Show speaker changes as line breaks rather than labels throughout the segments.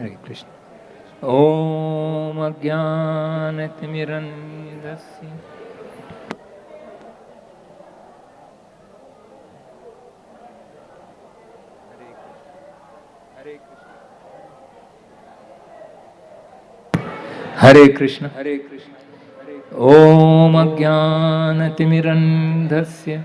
Hare Krishna. Om Ajnanatimirandhasya Hare Krishna. Hare Krishna. Om Ajnanatimirandhasya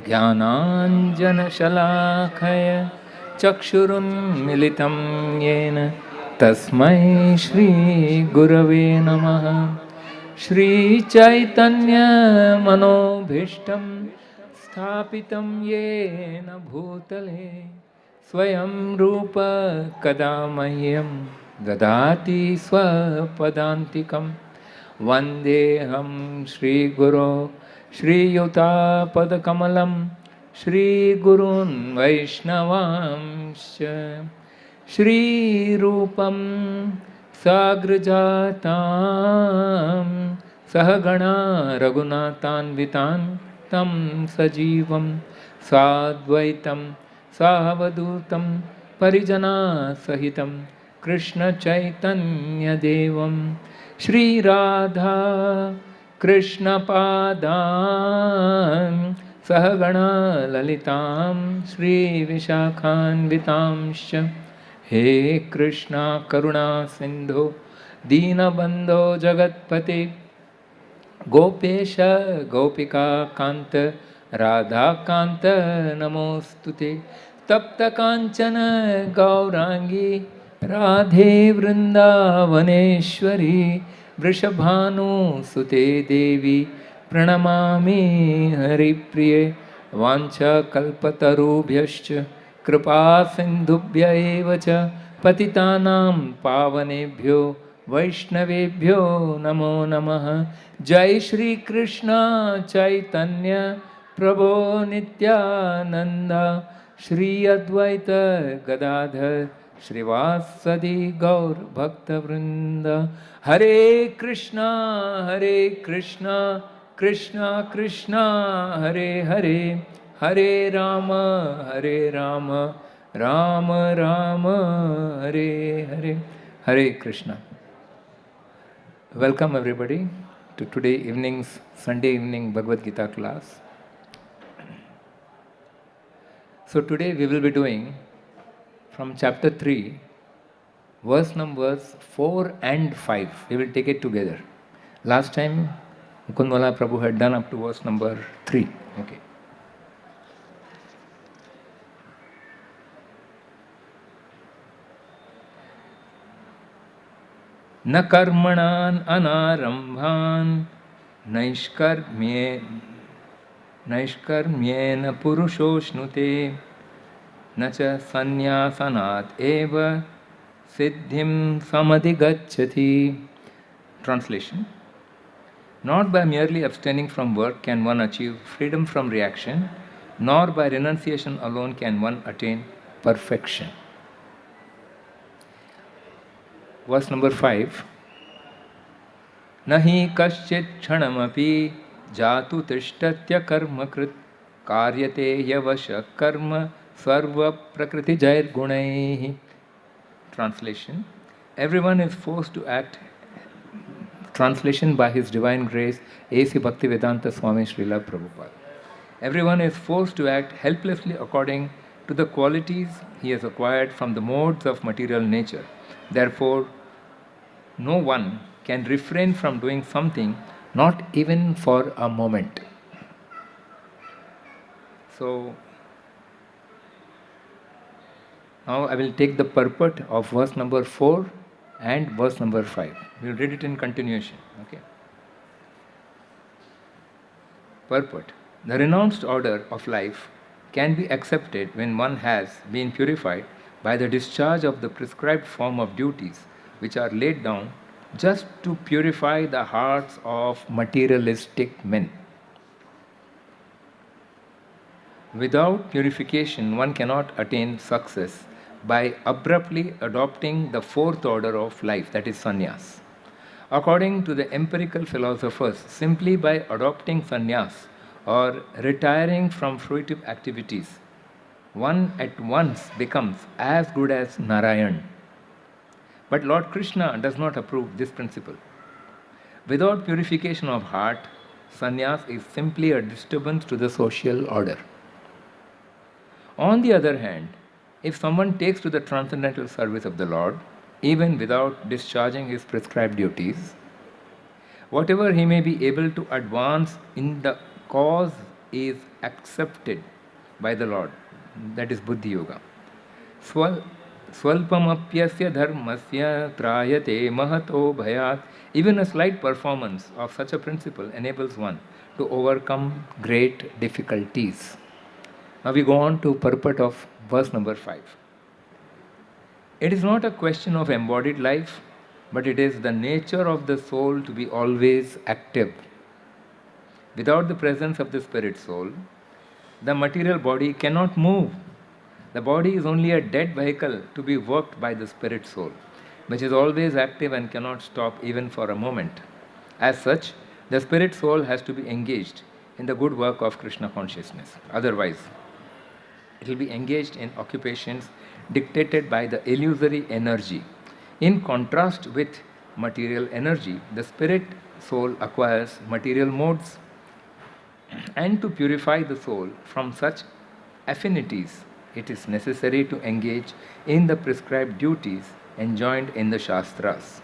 Jnananjanashalakaya Chakshurunmilitam Yena Tasmai Shri Gurave Namaha. Shri Chaitanya Manobhishtam Sthapitam Yena Bhutale Swayam Rupa Kadamahyam Dadati Swapadantikam Vandeham Shri Guru Shri Yuta Padakamalam Shri Gurun Vaishnavamsha Shri Rupam Sagrajatam Sahagana Raghunathan Tam Sajivam Sadvaitam Savadutam Parijana Sahitam Krishna Chaitanya Devam Shri Radha Krishna Padam Sahagana Lalitam Shri Vishakhan Vitamsha He Krishna Karuna Sindhu Dina Bandho Jagatpate Gopesha Gopika Kanta Radha Kanta Namostute Tapta Kanchana Gaurangi Radhe Vrindavaneshwari Vrishabhanu Sute Devi Pranamami Haripriye Vancha Kalpatarubhyascha Kripa Sindhubhya evacha Patitanam Pavanebhyo Vaishnavebhyo Namo Namaha. Jai Shri Krishna Chaitanya Prabhu Nityananda Shri Advaita Gadadhar Shrivasadi Gaur Bhakta Vrinda. Hare Krishna Krishna Krishna Hare Hare Hare Rama Rama Rama Hare Hare. Hare Krishna. Welcome everybody to today evening's Sunday evening Bhagavad Gita class. So today we will be doing from chapter 3, verse numbers 4 and 5. We will take it together. Last time Mukundwala Prabhu had done up to verse number 3. Okay. न कर्मणान अनारंभान नैष्कर्म्येन पुरुषोष्णुते न च संन्यासनात् एव सिद्धिं समधिगच्छति. Translation: Not by merely abstaining from work can one achieve freedom from reaction, nor by renunciation alone can one attain perfection. Verse number 5. Nahi kaschit kshanamapi jatu tishtatya karma krit karyate yavasha karma sarva prakriti jair gunaihi. Translation: Everyone is forced to act. Translation by His Divine Grace, A.C. Bhaktivedanta Swami Srila Prabhupada. Everyone is forced to act helplessly according to the qualities he has acquired from the modes of material nature. Therefore, no one can refrain from doing something, not even for a moment. So, now I will take the purport of verse number 4 and verse number 5. We will read it in continuation. Okay. Purport: The renounced order of life can be accepted when one has been purified by the discharge of the prescribed form of duties which are laid down just to purify the hearts of materialistic men. Without purification, one cannot attain success by abruptly adopting the fourth order of life, that is sannyas. According to the empirical philosophers, simply by adopting sannyas or retiring from fruitive activities, one at once becomes as good as Narayan. But Lord Krishna does not approve this principle. Without purification of heart, sannyas is simply a disturbance to the social order. On the other hand, if someone takes to the transcendental service of the Lord, even without discharging his prescribed duties, whatever he may be able to advance in the cause is accepted by the Lord. That is Buddhi Yoga. Swalpamapyasya dharmasya trayate mahato bhayat. Even a slight performance of such a principle enables one to overcome great difficulties. Now we go on to purport of verse number 5. It is not a question of embodied life, but it is the nature of the soul to be always active. Without the presence of the spirit soul, the material body cannot move. The body is only a dead vehicle to be worked by the spirit soul, which is always active and cannot stop even for a moment. As such, the spirit soul has to be engaged in the good work of Krishna consciousness. Otherwise, it will be engaged in occupations dictated by the illusory energy. In contrast with material energy, the spirit soul acquires material modes. And to purify the soul from such affinities, it is necessary to engage in the prescribed duties enjoined in the Shastras.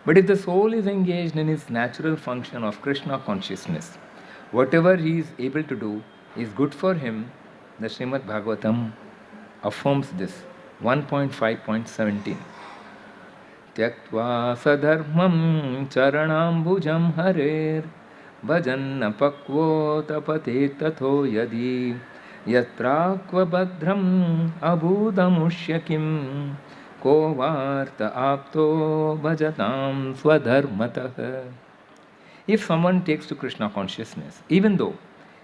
But if the soul is engaged in its natural function of Krishna consciousness, whatever he is able to do is good for him. The Srimad Bhagavatam affirms this. 1.5.17. Tyaktva sadharmam charanambujam harer bhajanna pakvo tapate tatho yadi yatrakva badram abhudamushyakim ko varta apto bhajatam swadharmatah. If someone takes to Krishna consciousness, even though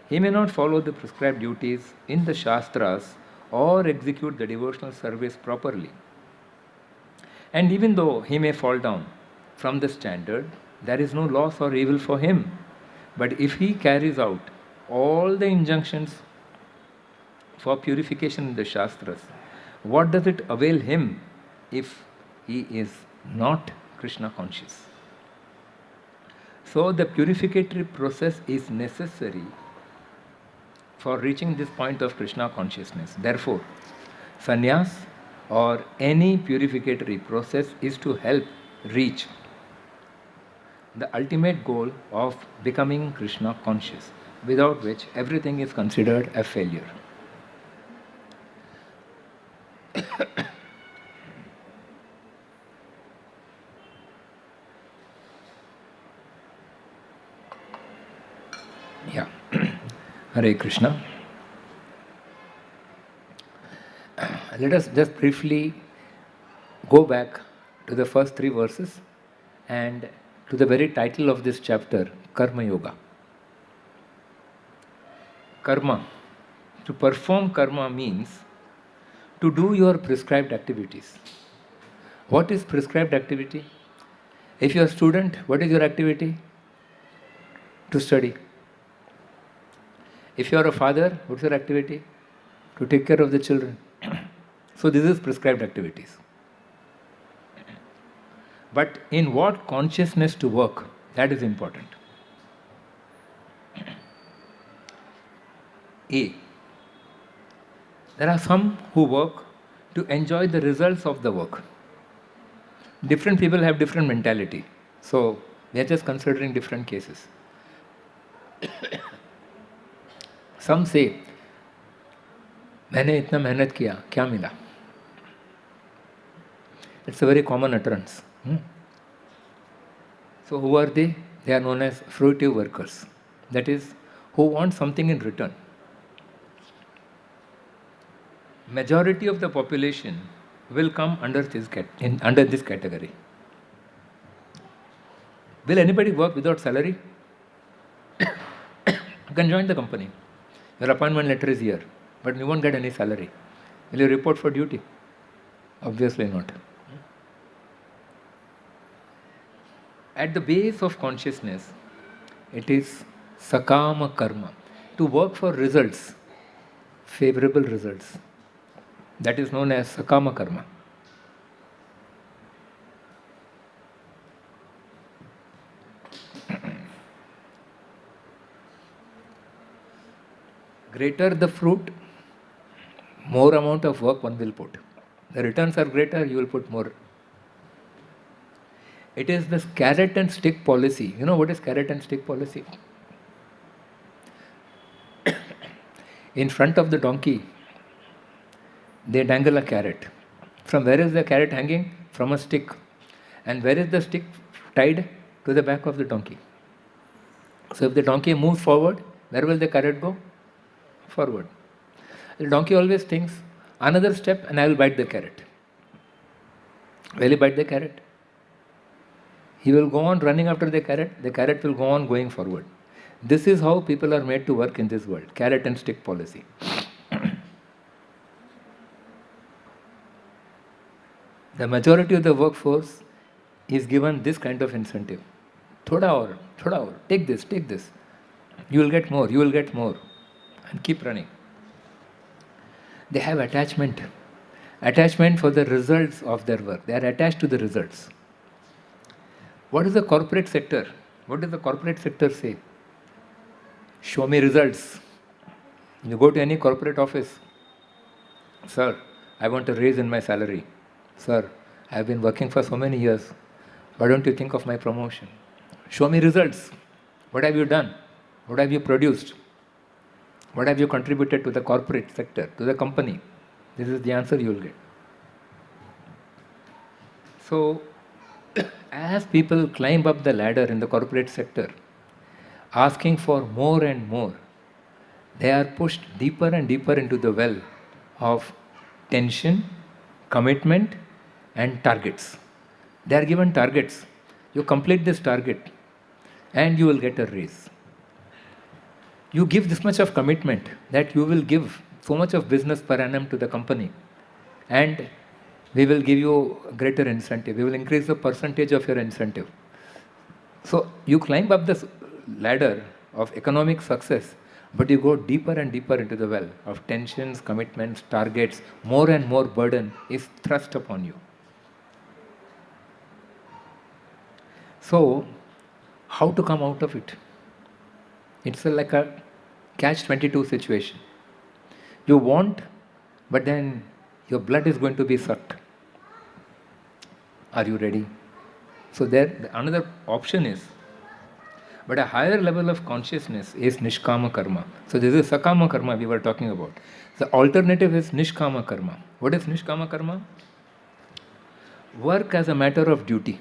he may not follow the prescribed duties in the Shastras or execute the devotional service properly, and even though he may fall down from the standard, there is no loss or evil for him. But if he carries out all the injunctions for purification in the Shastras, what does it avail him if he is not Krishna conscious? So the purificatory process is necessary for reaching this point of Krishna consciousness. Therefore, sannyas or any purificatory process is to help reach the ultimate goal of becoming Krishna conscious, without which everything is considered a failure. Yeah. Hare Krishna. Let us just briefly go back to the first 3 verses and to the very title of this chapter, Karma Yoga. Karma. To perform karma means to do your prescribed activities. What is prescribed activity? If you are a student, what is your activity? To study. If you are a father, what's your activity? To take care of the children. So this is prescribed activities. But in what consciousness to work, that is important. A. There are some who work to enjoy the results of the work. Different people have different mentality. So we are just considering different cases. Some say, मैंने इतना मेहनत किया, क्या मिला? It's a very common utterance. So who are they? They are known as fruitive workers. That is, who want something in return. Majority of the population will come under this category. Will anybody work without salary? You can join the company. Your appointment letter is here, but you won't get any salary. Will you report for duty? Obviously not. At the base of consciousness, it is sakama karma, to work for results, favorable results. That is known as sakama karma. Greater the fruit, more amount of work one will put. The returns are greater, you will put more. It is this carrot and stick policy. You know what is carrot and stick policy? In front of the donkey, they dangle a carrot. From where is the carrot hanging? From a stick. And where is the stick tied? To the back of the donkey. So if the donkey moves forward, where will the carrot go? Forward. The donkey always thinks, another step and I will bite the carrot. Will he bite the carrot? He will go on running after the carrot will go on going forward. This is how people are made to work in this world, carrot and stick policy. The majority of the workforce is given this kind of incentive. Thoda aur, take this. You will get more, and keep running. They have attachment for the results of their work. They are attached to the results. What is the corporate sector? What does the corporate sector say? Show me results. You go to any corporate office. Sir, I want a raise in my salary. Sir, I have been working for so many years. Why don't you think of my promotion? Show me results. What have you done? What have you produced? What have you contributed to the corporate sector, to the company? This is the answer you will get. So, as people climb up the ladder in the corporate sector, asking for more and more, they are pushed deeper and deeper into the well of tension, commitment, and targets. They are given targets. You complete this target and you will get a raise. You give this much of commitment that you will give so much of business per annum to the company, and we will give you greater incentive. We will increase the percentage of your incentive. So you climb up this ladder of economic success, but you go deeper and deeper into the well of tensions, commitments, targets. More and more burden is thrust upon you. So, how to come out of it? It's like a catch-22 situation. You want, but then your blood is going to be sucked. Are you ready? So there, another option is, but a higher level of consciousness is nishkama karma. So this is sakama karma we were talking about. The alternative is nishkama karma. What is nishkama karma? Work as a matter of duty.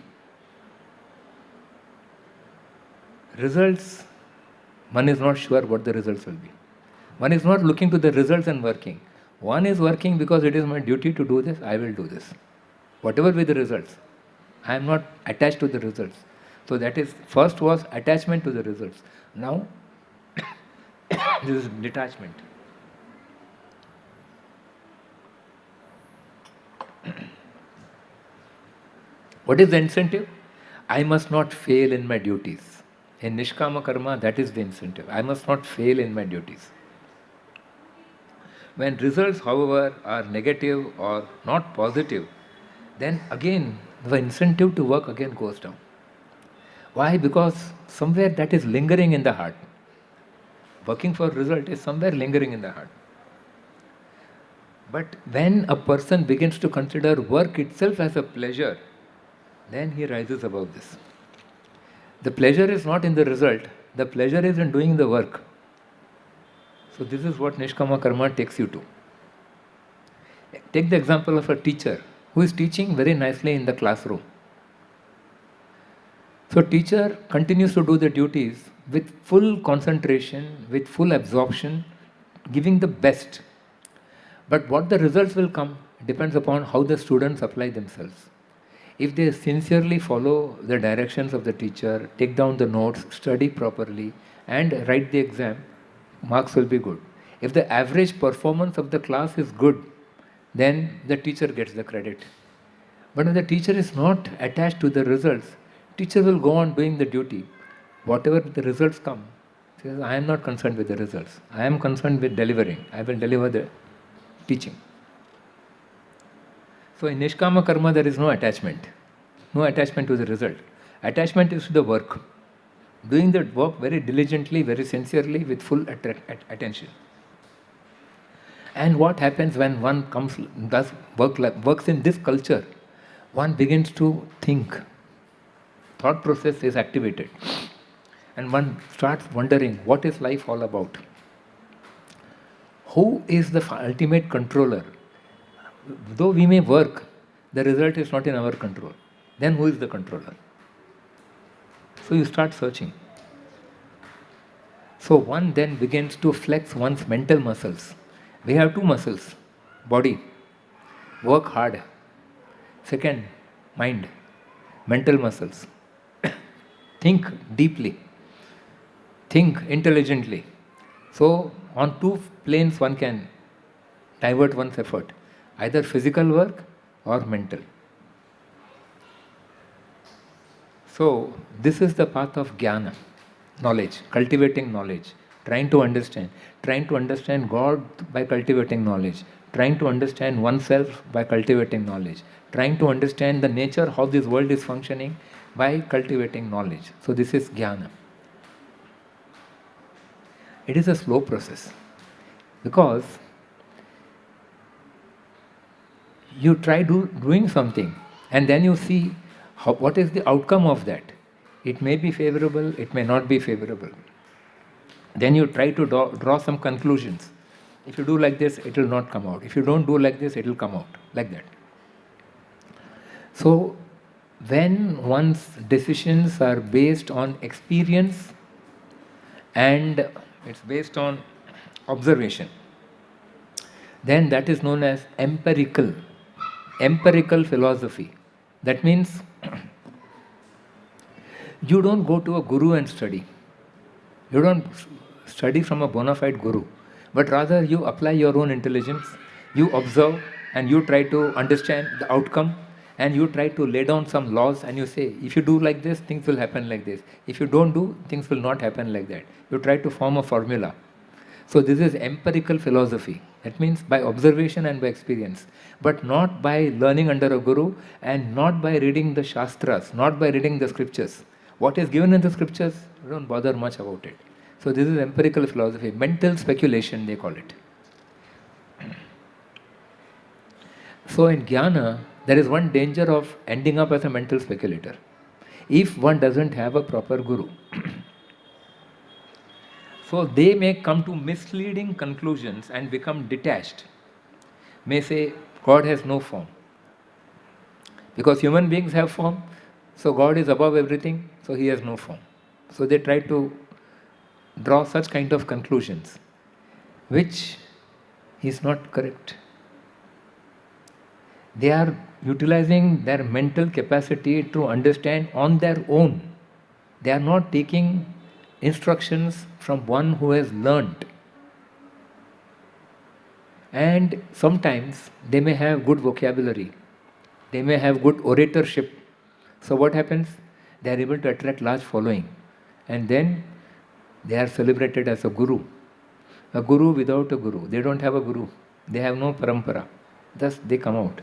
Results, one is not sure what the results will be. One is not looking to the results and working. One is working because it is my duty to do this, I will do this. Whatever be the results. I am not attached to the results. So that is, first was attachment to the results. Now, this is detachment. What is the incentive? I must not fail in my duties. In Nishkama Karma, that is the incentive. I must not fail in my duties. When results, however, are negative or not positive, then again the incentive to work again goes down. Why? Because somewhere that is lingering in the heart. Working for result is somewhere lingering in the heart. But when a person begins to consider work itself as a pleasure, then he rises above this. The pleasure is not in the result, the pleasure is in doing the work. So this is what Nishkama Karma takes you to. Take the example of a teacher who is teaching very nicely in the classroom. So teacher continues to do the duties with full concentration, with full absorption, giving the best. But what the results will come depends upon how the students apply themselves. If they sincerely follow the directions of the teacher, take down the notes, study properly, and write the exam, marks will be good. If the average performance of the class is good, then the teacher gets the credit. But when the teacher is not attached to the results, teacher will go on doing the duty. Whatever the results come, he says, I am not concerned with the results. I am concerned with delivering. I will deliver the teaching. So in Nishkama Karma there is no attachment. No attachment to the result. Attachment is to the work. Doing that work very diligently, very sincerely, with full attention. And what happens when one does works in this culture? One begins to think. Thought process is activated. And one starts wondering, what is life all about? Who is the ultimate controller? Though we may work, the result is not in our control. Then who is the controller? So you start searching. So one then begins to flex one's mental muscles. We have two muscles. Body, work hard. Second, mind, mental muscles. Think deeply. Think intelligently. So on two planes one can divert one's effort. Either physical work or mental. So this is the path of jnana, knowledge, cultivating knowledge, trying to understand God by cultivating knowledge, trying to understand oneself by cultivating knowledge, trying to understand the nature, how this world is functioning by cultivating knowledge. So this is jnana. It is a slow process because you try doing something and then you see what is the outcome of that. It may be favorable, it may not be favorable. Then you try to draw some conclusions. If you do like this, it will not come out. If you don't do like this, it will come out. Like that. So, when one's decisions are based on experience and it's based on observation, then that is known as empirical philosophy. That means you don't go to a guru and study. You don't study from a bona fide guru, but rather you apply your own intelligence, you observe and you try to understand the outcome and you try to lay down some laws and you say, if you do like this, things will happen like this. If you don't do, things will not happen like that. You try to form a formula. So this is empirical philosophy. That means by observation and by experience, but not by learning under a guru and not by reading the shastras, not by reading the scriptures. What is given in the scriptures, you don't bother much about it. So this is empirical philosophy, mental speculation they call it. So in jnana, there is one danger of ending up as a mental speculator if one doesn't have a proper guru. So they may come to misleading conclusions and become detached. May say, God has no form. Because human beings have form, so God is above everything, so He has no form. So they try to draw such kind of conclusions, which is not correct. They are utilizing their mental capacity to understand on their own. They are not taking instructions from one who has learnt. And sometimes they may have good vocabulary, they may have good oratorship. So what happens? They are able to attract large following, and then they are celebrated as a guru. A guru without a guru. They don't have a guru. They have no parampara. Thus they come out.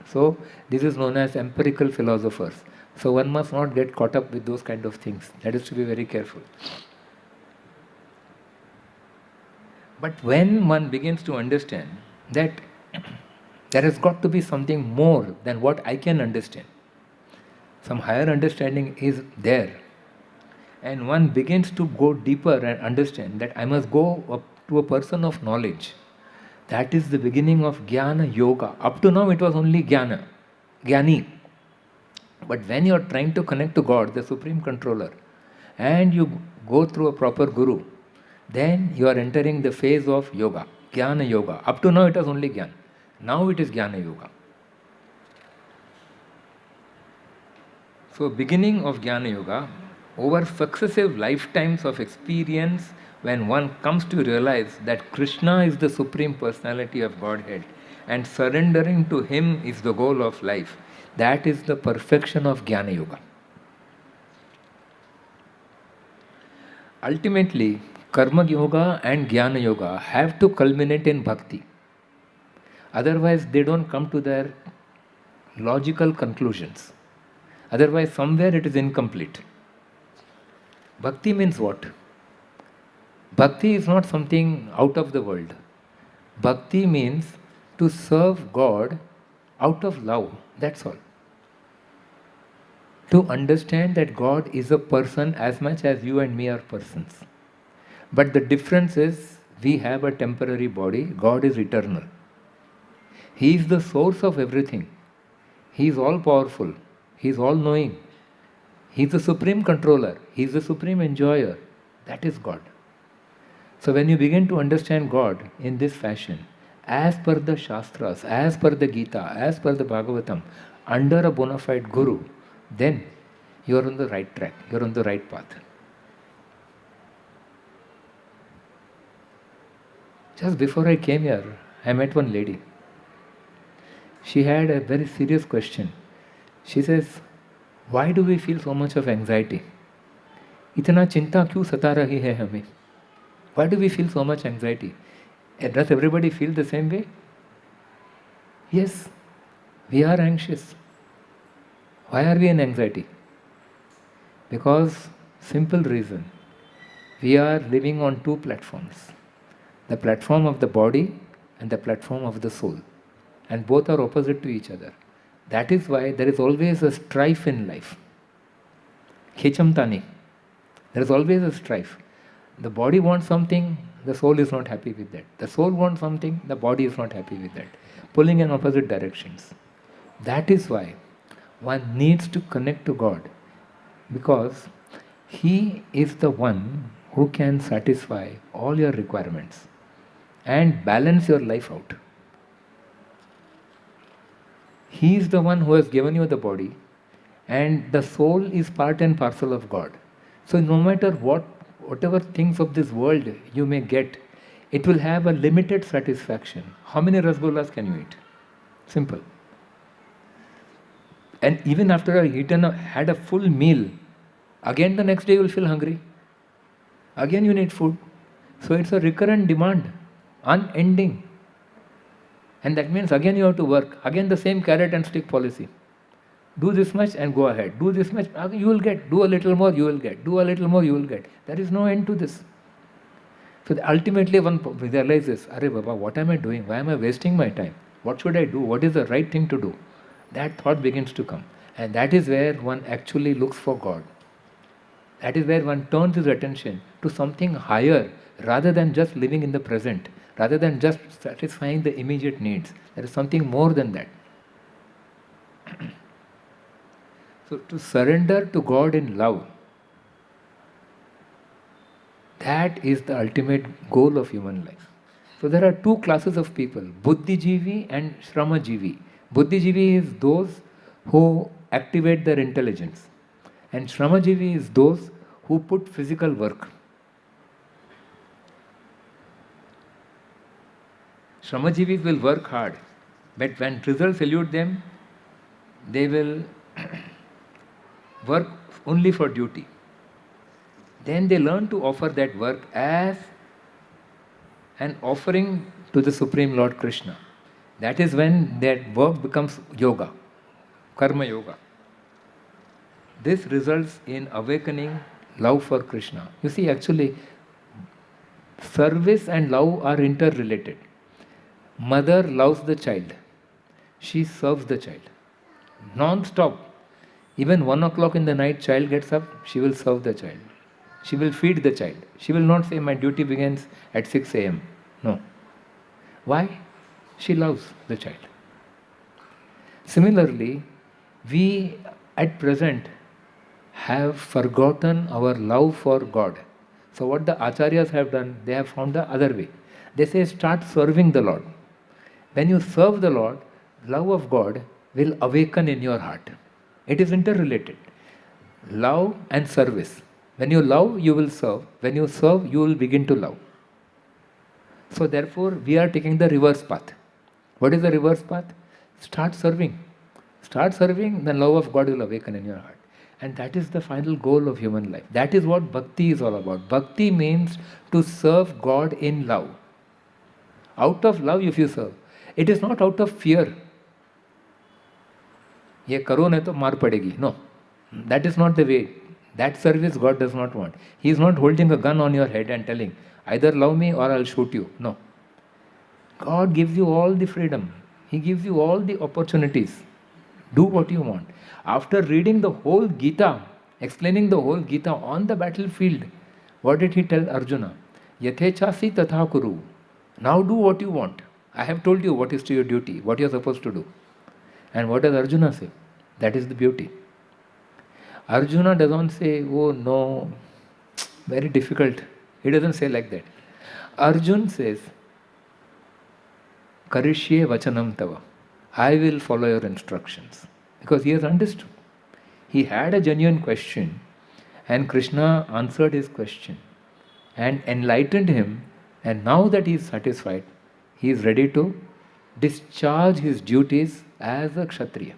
So this is known as empirical philosophers. So one must not get caught up with those kind of things. That is to be very careful. But when one begins to understand that there has got to be something more than what I can understand, some higher understanding is there, and one begins to go deeper and understand that I must go up to a person of knowledge. That is the beginning of Jnana Yoga. Up to now it was only Jnana, Jnani. But when you are trying to connect to God, the Supreme Controller, and you go through a proper Guru, then you are entering the phase of Yoga, Jnana Yoga. Up to now it was only Jnana. Now it is Jnana Yoga. So beginning of Jnana Yoga, over successive lifetimes of experience, when one comes to realize that Krishna is the Supreme Personality of Godhead and surrendering to Him is the goal of life, that is the perfection of Jnana Yoga. Ultimately, Karma Yoga and Jnana Yoga have to culminate in Bhakti. Otherwise, they don't come to their logical conclusions. Otherwise, somewhere it is incomplete. Bhakti means what? Bhakti is not something out of the world. Bhakti means to serve God out of love. That's all. To understand that God is a person as much as you and me are persons. But the difference is we have a temporary body, God is eternal. He is the source of everything. He is all powerful. He is all knowing. He is the supreme controller. He is the supreme enjoyer. That is God. So when you begin to understand God in this fashion, as per the Shastras, as per the Gita, as per the Bhagavatam, under a bona fide Guru, then you are on the right track, you are on the right path. Just before I came here, I met one lady. She had a very serious question. She says, why do we feel so much of anxiety? इतना चिंता क्यों सता रही है हमें? Why do we feel so much anxiety? And does everybody feel the same way? Yes, we are anxious. Why are we in anxiety? Because, simple reason, we are living on two platforms. The platform of the body and the platform of the soul. And both are opposite to each other. That is why there is always a strife in life. Khechamtani. There is always a strife. The body wants something, the soul is not happy with that. The soul wants something, the body is not happy with that. Pulling in opposite directions. That is why one needs to connect to God, because He is the one who can satisfy all your requirements and balance your life out. He is the one who has given you the body, and the soul is part and parcel of God. So no matter whatever things of this world you may get, it will have a limited satisfaction. How many rasgullas can you eat? Simple. And even after you had a full meal, again the next day you will feel hungry. Again you need food. So it's a recurrent demand, unending. And that means again you have to work. Again the same carrot and stick policy. Do this much and go ahead. Do this much, you will get. Do a little more, you will get. Do a little more, you will get. There is no end to this. So ultimately one realizes, Arey Baba, what am I doing? Why am I wasting my time? What should I do? What is the right thing to do? That thought begins to come. And that is where one actually looks for God. That is where one turns his attention to something higher, rather than just living in the present, rather than just satisfying the immediate needs. There is something more than that. So to surrender to God in love, that is the ultimate goal of human life. So there are two classes of people, Buddhijivi and Shramajivi. Buddhijivi is those who activate their intelligence, and Shramajivi is those who put physical work. Shramajivis will work hard, but when results elude them, they will work only for duty. Then they learn to offer that work as an offering to the Supreme Lord Krishna. That is when that work becomes yoga, karma yoga. This results in awakening love for Krishna. You see, actually, service and love are interrelated. Mother loves the child. She serves the child. Non-stop. Even 1 o'clock in the night, child gets up, she will serve the child. She will feed the child. She will not say, my duty begins at 6 a.m. No. Why? She loves the child. Similarly, we at present have forgotten our love for God. So what the acharyas have done, they have found the other way. They say, start serving the Lord. When you serve the Lord, love of God will awaken in your heart. It is interrelated. Love and service. When you love, you will serve. When you serve, you will begin to love. So therefore, we are taking the reverse path. What is the reverse path? Start serving. Start serving, then love of God will awaken in your heart. And that is the final goal of human life. That is what bhakti is all about. Bhakti means to serve God in love. Out of love, if you serve. It is not out of fear. ये करो नहीं तो मार पड़ेगी. No, that is not the way. That service God does not want. He is not holding a gun on your head and telling, either love me or I'll shoot you. No. God gives you all the freedom. He gives you all the opportunities. Do what you want. After reading the whole Gita, explaining the whole Gita on the battlefield, what did he tell Arjuna? Yathechasi tatha kuru. Now do what you want. I have told you what is to your duty, what you are supposed to do. And what does Arjuna say? That is the beauty. Arjuna doesn't say, oh no, very difficult. He doesn't say like that. Arjun says, Karishye vachanam tava. I will follow your instructions. Because he has understood. He had a genuine question and Krishna answered his question and enlightened him, and now that he is satisfied, he is ready to discharge his duties as a Kshatriya.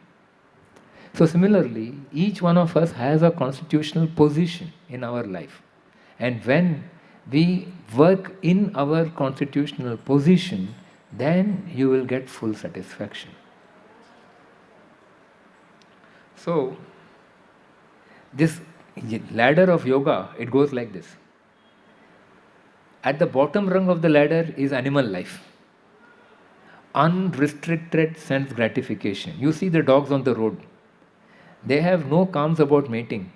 So similarly, each one of us has a constitutional position in our life. And when we work in our constitutional position, then you will get full satisfaction. So, this ladder of yoga, it goes like this. At the bottom rung of the ladder is animal life. Unrestricted sense gratification. You see the dogs on the road. They have no qualms about mating.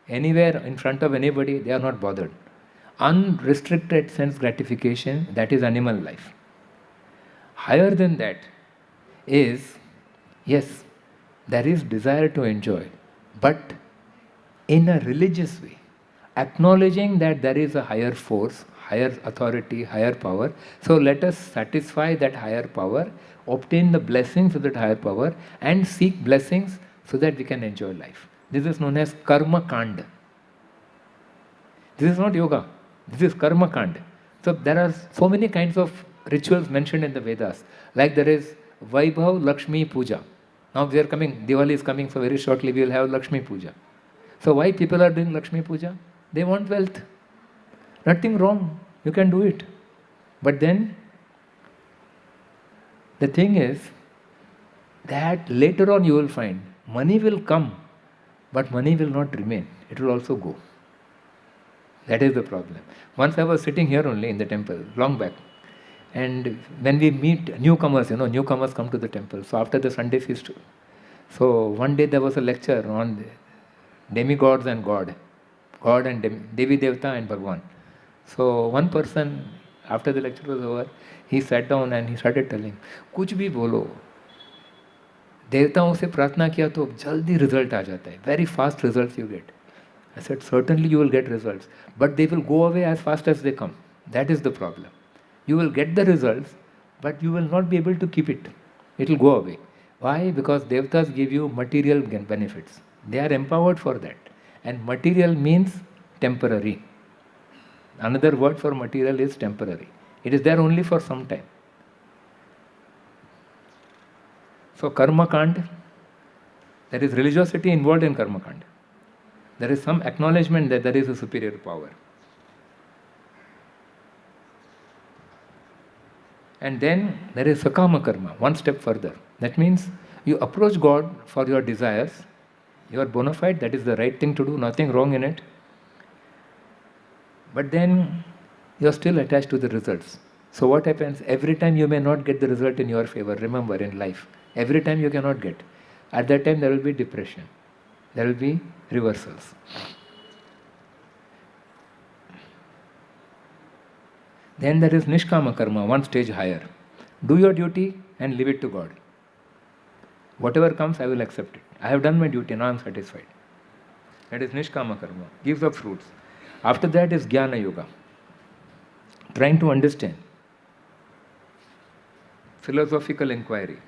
Anywhere in front of anybody, they are not bothered. Unrestricted sense gratification, that is animal life. Higher than that is, yes, there is desire to enjoy, but in a religious way, acknowledging that there is a higher force, higher authority, higher power. So let us satisfy that higher power, obtain the blessings of that higher power, and seek blessings so that we can enjoy life. This is known as karma kanda. This is not yoga. This is karma kanda. So there are so many kinds of rituals mentioned in the Vedas. Like there is Vaibhav Lakshmi Puja. Now we are coming, Diwali is coming, so very shortly we will have Lakshmi Puja. So why people are doing Lakshmi Puja? They want wealth. Nothing wrong. You can do it. But then, the thing is that later on you will find money will come, but money will not remain. It will also go. That is the problem. Once I was sitting here only in the temple, long back, and when we meet newcomers, newcomers come to the temple. So after the Sunday feast, so one day there was a lecture on demigods and God and Devi Devta and Bhagwan. So one person, after the lecture was over, he sat down and he started telling, कुछ भी बोलो, देवताओं से प्रार्थना किया तो जल्दी result आ जाता है. Very fast results you get. I said, certainly you will get results, but they will go away as fast as they come. That is the problem. You will get the results, but you will not be able to keep it. It will go away. Why? Because Devatas give you material benefits. They are empowered for that. And material means temporary. Another word for material is temporary. It is there only for some time. So karma kand, there is religiosity involved in karma kand. There is some acknowledgement that there is a superior power. And then there is sakama karma, one step further. That means you approach God for your desires. You are bona fide, that is the right thing to do, nothing wrong in it. But then you are still attached to the results. So what happens? Every time you may not get the result in your favor, remember in life, every time you cannot get. At that time there will be depression. There will be reversals. Then there is nishkama karma, one stage higher. Do your duty and leave it to God. Whatever comes, I will accept it. I have done my duty, now I am satisfied. That is nishkama karma, gives up fruits. After that is jnana yoga, trying to understand, philosophical inquiry.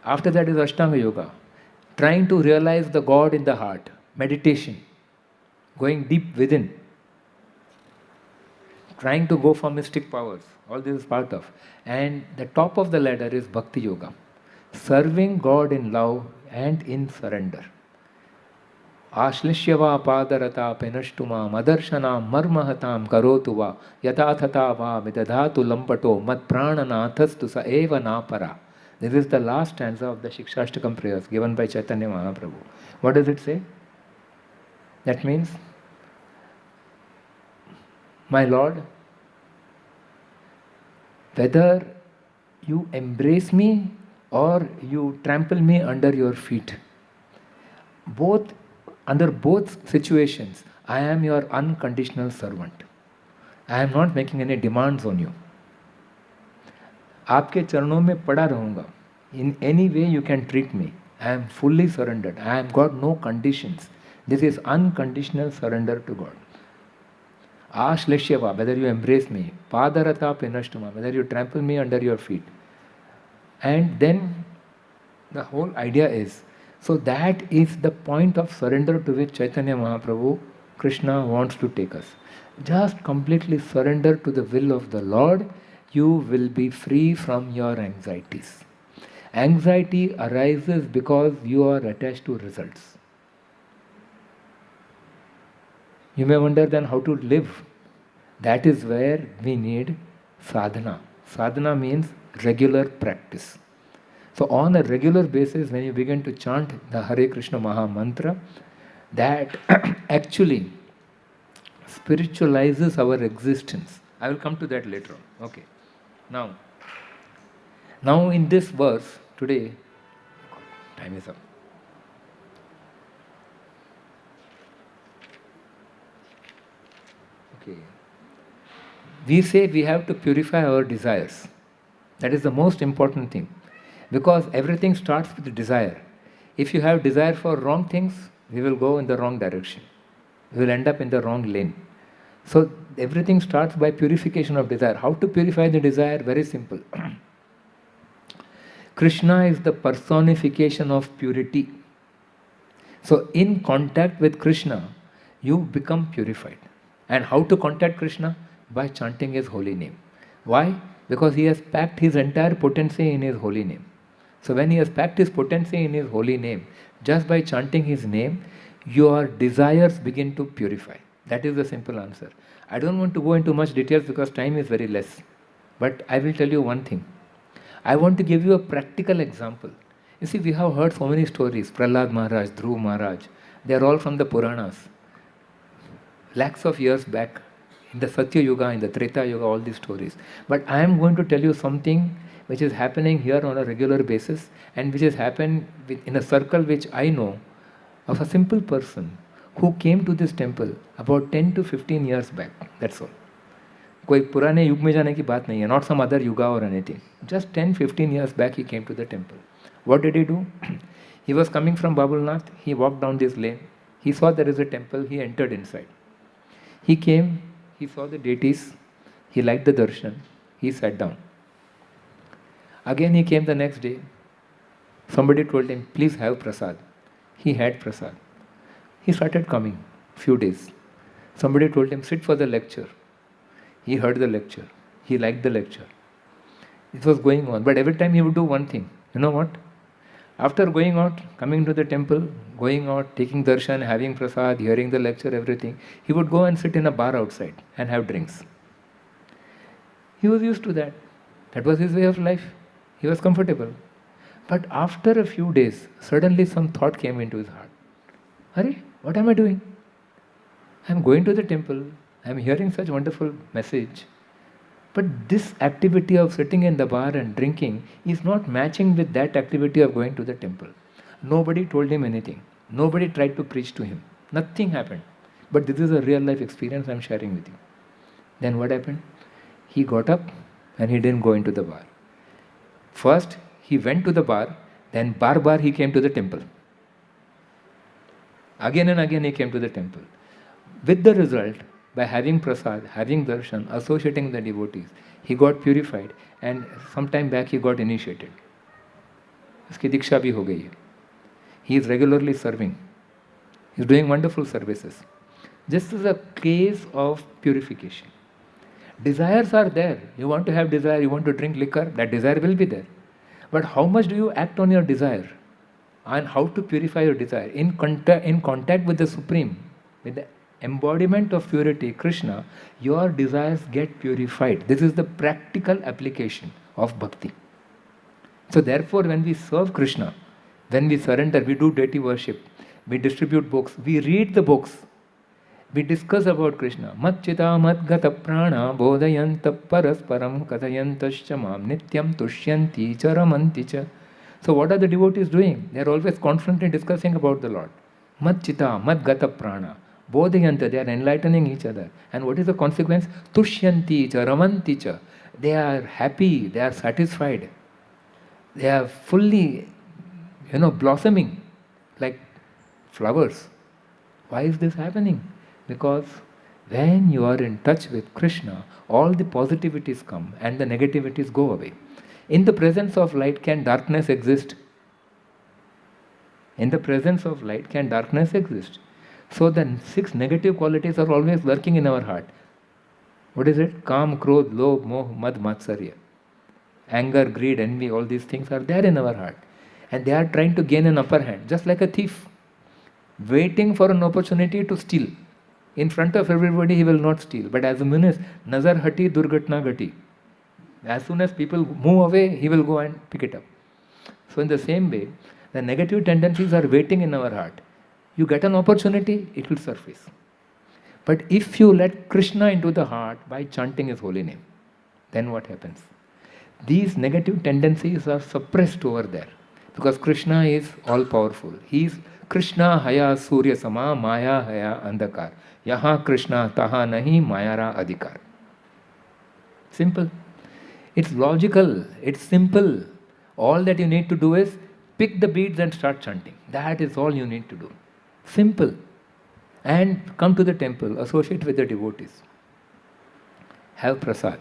After that is ashtanga yoga, trying to realize the God in the heart, meditation, going deep within, trying to go for mystic powers. All this is part of. And the top of the ladder is bhakti yoga, serving God in love and in surrender. Ashlishyava padarata penashtuma madarshana marmahatam karotuva yatathata va midadhatu lampato mat prananathastu sa eva napara. This is the last stanza of the Shikshashtakam prayers given by Chaitanya Mahaprabhu. What does it say? That means, my Lord, whether you embrace me or you trample me under your feet. Under both situations, I am your unconditional servant. I am not making any demands on you. आपके चरणों में पड़ा रहूँगा. In any way you can treat me. I am fully surrendered. I have got no conditions. This is unconditional surrender to God. Ashlashyava, whether you embrace me. Padarata pinashtuma, whether you trample me under your feet. And then the whole idea is, so that is the point of surrender to which Chaitanya Mahaprabhu, Krishna wants to take us. Just completely surrender to the will of the Lord, you will be free from your anxieties. Anxiety arises because you are attached to results. You may wonder then how to live. That is where we need sadhana. Sadhana means regular practice. So on a regular basis, when you begin to chant the Hare Krishna Maha Mantra, that actually spiritualizes our existence. I will come to that later on. Okay. Now in this verse, today, time is up. Okay. We say we have to purify our desires. That is the most important thing. Because everything starts with desire. If you have desire for wrong things, we will go in the wrong direction. We will end up in the wrong lane. So everything starts by purification of desire. How to purify the desire? Very simple. Krishna is the personification of purity. So in contact with Krishna, you become purified. And how to contact Krishna? By chanting his holy name. Why? Because he has packed his entire potency in his holy name. So when he has packed his potency in his holy name, just by chanting his name, your desires begin to purify. That is the simple answer. I don't want to go into much details because time is very less. But I will tell you one thing. I want to give you a practical example. You see, we have heard so many stories. Prahlad Maharaj, Dhruv Maharaj. They are all from the Puranas. Lakhs of years back, in the Satya Yuga, in the Treta Yuga, all these stories. But I am going to tell you something which is happening here on a regular basis and which has happened in a circle which I know of a simple person who came to this temple about 10 to 15 years back. That's all. कोई पुराने युग में जाने की बात नहीं है. Not some other yuga or anything. Just 10-15 years back he came to the temple. What did he do? He was coming from Babulnath. He walked down this lane. He saw there is a temple. He entered inside. He came. He saw the deities. He liked the darshan. He sat down. Again he came the next day. Somebody told him, please have prasad. He had prasad. He started coming. Few days. Somebody told him, sit for the lecture. He heard the lecture. He liked the lecture. It was going on. But every time he would do one thing. You know what? After going out, coming to the temple, going out, taking darshan, having prasad, hearing the lecture, everything, he would go and sit in a bar outside and have drinks. He was used to that. That was his way of life. He was comfortable. But after a few days, suddenly some thought came into his heart. Hare, what am I doing? I am going to the temple. I am hearing such wonderful message. But this activity of sitting in the bar and drinking is not matching with that activity of going to the temple. Nobody told him anything. Nobody tried to preach to him. Nothing happened. But this is a real life experience I am sharing with you. Then what happened? He got up and he didn't go into the bar. First, he went to the bar, then bar he came to the temple. Again and again he came to the temple. With the result, by having prasad, having darshan, associating with the devotees, he got purified and some time back he got initiated. Uski diksha bhi ho gayi hai. He is regularly serving. He is doing wonderful services. This is a case of purification. Desires are there. You want to have desire, you want to drink liquor, that desire will be there. But how much do you act on your desire? And how to purify your desire? In contact with the Supreme, with the embodiment of purity, Krishna, your desires get purified. This is the practical application of bhakti. So therefore, when we serve Krishna, when we surrender, we do deity worship, we distribute books, we read the books, We discuss about Krishna. Mat chita mat gata prana bodhayanta parasparam kathayantascha mam nityam tushyanti charamanti cha. So what are the devotees doing? They are always constantly discussing about the Lord. Mat chita mat gata prana bodhayanta, they are enlightening each other. And what is the consequence? Tushyanti charamanti cha. They are happy, they are satisfied. They are fully, blossoming like flowers. Why is this happening? Because when you are in touch with Krishna, all the positivities come and the negativities go away. In the presence of light, can darkness exist? In the presence of light, can darkness exist? So the 6 negative qualities are always working in our heart. What is it? Kam, Krodh, Lobh, Moh, Mad, Matsarya. Anger, greed, envy, all these things are there in our heart. And they are trying to gain an upper hand, just like a thief, waiting for an opportunity to steal. In front of everybody he will not steal. But as a means, Nazar hati, Durgatna gati. As soon as people move away, he will go and pick it up. So in the same way, the negative tendencies are waiting in our heart. You get an opportunity, it will surface. But if you let Krishna into the heart by chanting his holy name, then what happens? These negative tendencies are suppressed over there. Because Krishna is all powerful. He is Krishna haya surya sama maya haya andhakar. Yaha Krishna taha nahi mayara adhikar. Simple. It's logical. It's simple. All that you need to do is pick the beads and start chanting. That is all you need to do. Simple. And come to the temple, associate with the devotees. Have prasad.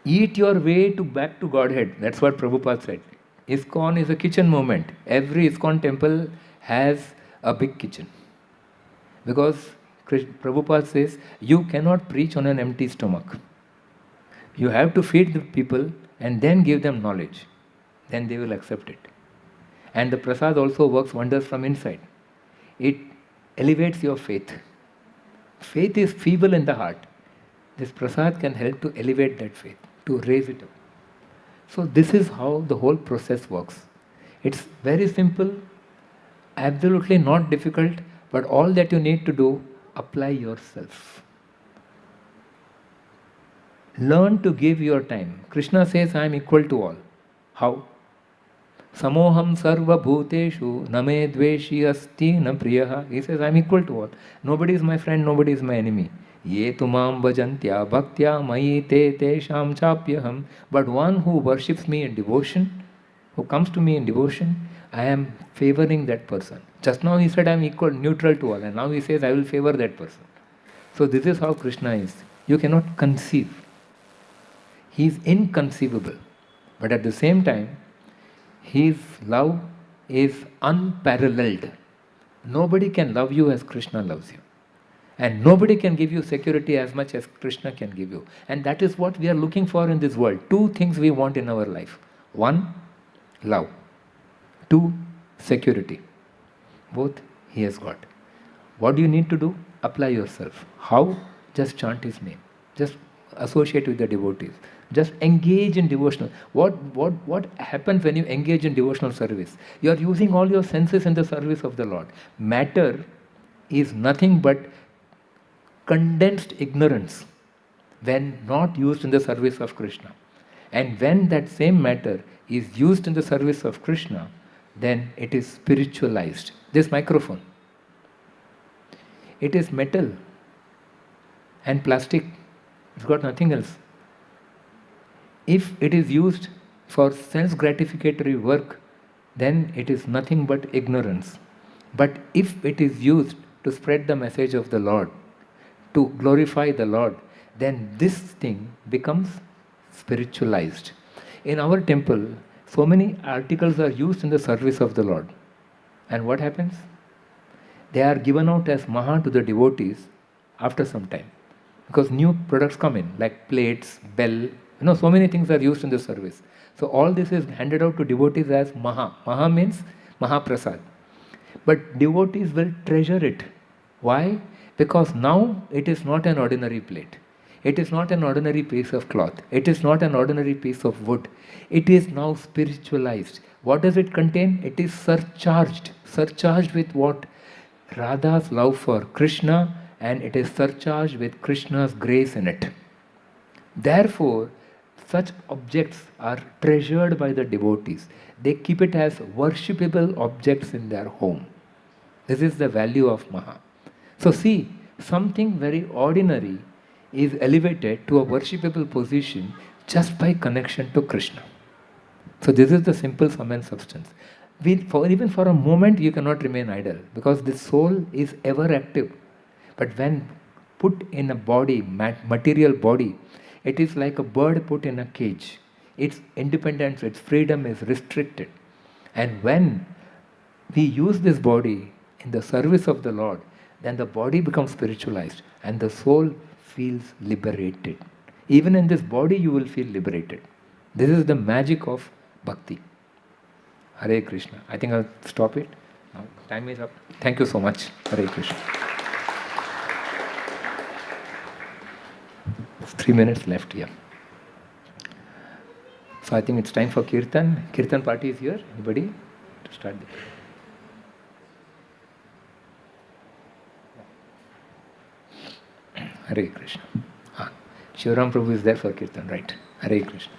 Eat your way back to Godhead. That's what Prabhupada said. ISKCON is a kitchen movement. Every ISKCON temple has a big kitchen. Because Prabhupada says, you cannot preach on an empty stomach. You have to feed the people and then give them knowledge. Then they will accept it. And the prasad also works wonders from inside. It elevates your faith. Faith is feeble in the heart. This prasad can help to elevate that faith, to raise it up. So this is how the whole process works. It's very simple, absolutely not difficult, but all that you need to do, apply yourself. Learn to give your time. Krishna says, I am equal to all. How? Samoham sarva bhuteshu name dveshi asti na priyaha. He says, I am equal to all. Nobody is my friend, nobody is my enemy. Ye tumam bhajantya bhaktya mayi te sham chapyaham. But one who worships me in devotion, who comes to me in devotion, I am favoring that person. Just now he said I am equal, neutral to all, and now he says I will favor that person. So this is how Krishna is. You cannot conceive. He is inconceivable. But at the same time, his love is unparalleled. Nobody can love you as Krishna loves you. And nobody can give you security as much as Krishna can give you. And that is what we are looking for in this world. 2 things we want in our life. 1, love. 2, security. Both he has got. What do you need to do? Apply yourself. How? Just chant his name. Just associate with the devotees. Just engage in devotional. What happens when you engage in devotional service? You are using all your senses in the service of the Lord. Matter is nothing but condensed ignorance when not used in the service of Krishna. And when that same matter is used in the service of Krishna, then it is spiritualized. This microphone, it is metal and plastic. It's got nothing else. If it is used for sense-gratificatory work, then it is nothing but ignorance. But if it is used to spread the message of the Lord, to glorify the Lord, then this thing becomes spiritualized. In our temple, so many articles are used in the service of the Lord. And what happens? They are given out as maha to the devotees after some time. Because new products come in, like plates, bell, so many things are used in the service. So all this is handed out to devotees as maha. Maha means Mahaprasad. But devotees will treasure it. Why? Because now it is not an ordinary plate. It is not an ordinary piece of cloth. It is not an ordinary piece of wood. It is now spiritualized. What does it contain? It is surcharged. Surcharged with what? Radha's love for Krishna and it is surcharged with Krishna's grace in it. Therefore, such objects are treasured by the devotees. They keep it as worshipable objects in their home. This is the value of Maha. So see, something very ordinary is elevated to a worshipable position just by connection to Krishna. So this is the simple sum and substance. Even for a moment you cannot remain idle, because the soul is ever active. But when put in a body, material body, it is like a bird put in a cage. Its independence, its freedom is restricted. And when we use this body in the service of the Lord, then the body becomes spiritualized and the soul feels liberated. Even in this body you will feel liberated. This is the magic of bhakti. Hare Krishna. I think I'll stop it. Now time is up. Thank you so much. Hare Krishna. 3 minutes left here. So I think it's time for Kirtan. Kirtan party is here. Anybody? To start the Hare Krishna. Shivaram Prabhu is there for Kirtan, right? Hare Krishna.